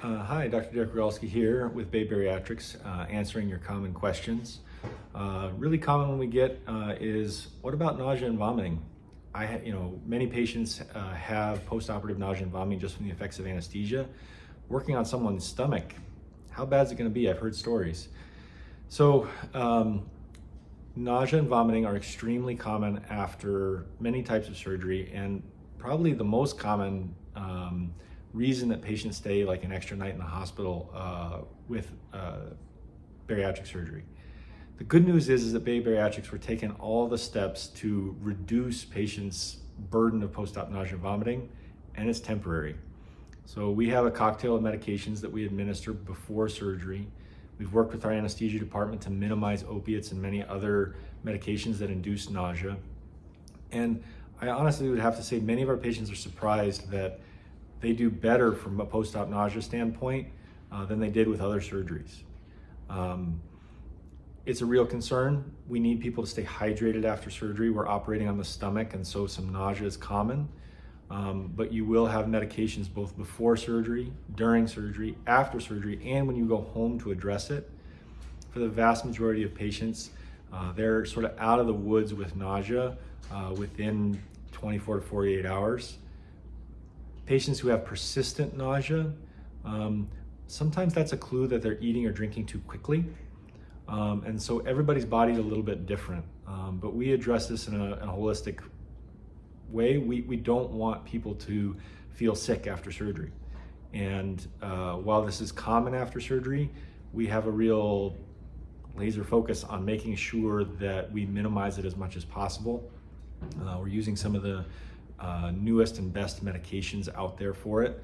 Hi, Dr. Derek Gralski here with Bay Bariatrics, answering your common questions. Really common one we get is, what about nausea and vomiting? Many patients have postoperative nausea and vomiting just from the effects of anesthesia. Working on someone's stomach, how bad is it going to be? I've heard stories. So, nausea and vomiting are extremely common after many types of surgery, and probably the most common reason that patients stay like an extra night in the hospital with bariatric surgery. The good news is that Bay Bariatrics, we're taking all the steps to reduce patients' burden of post-op nausea and vomiting, and it's temporary. So we have a cocktail of medications that we administer before surgery. We've worked with our anesthesia department to minimize opiates and many other medications that induce nausea. And I honestly would have to say many of our patients are surprised that they do better from a post-op nausea standpoint than they did with other surgeries. It's a real concern. We need people to stay hydrated after surgery. We're operating on the stomach, and so some nausea is common. But you will have medications both before surgery, during surgery, after surgery, and when you go home to address it. For the vast majority of patients, they're sort of out of the woods with nausea within 24 to 48 hours. Patients who have persistent nausea, sometimes that's a clue that they're eating or drinking too quickly. And so everybody's body is a little bit different, but we address this in a holistic way. We don't want people to feel sick after surgery. And while this is common after surgery, we have a real laser focus on making sure that we minimize it as much as possible. We're using some of the newest and best medications out there for it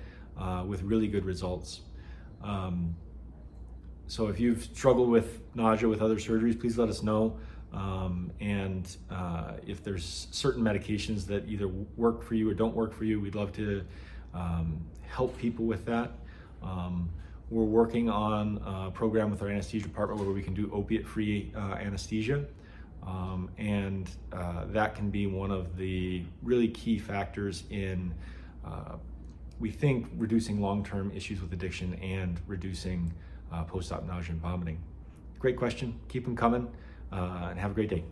with really good results. So if you've struggled with nausea with other surgeries, please let us know. And if there's certain medications that either work for you or don't work for you, we'd love to help people with that. We're working on a program with our anesthesia department where we can do opiate-free anesthesia. And that can be one of the really key factors in, we think, reducing long-term issues with addiction and reducing post-op nausea and vomiting. Great question. Keep them coming, and have a great day.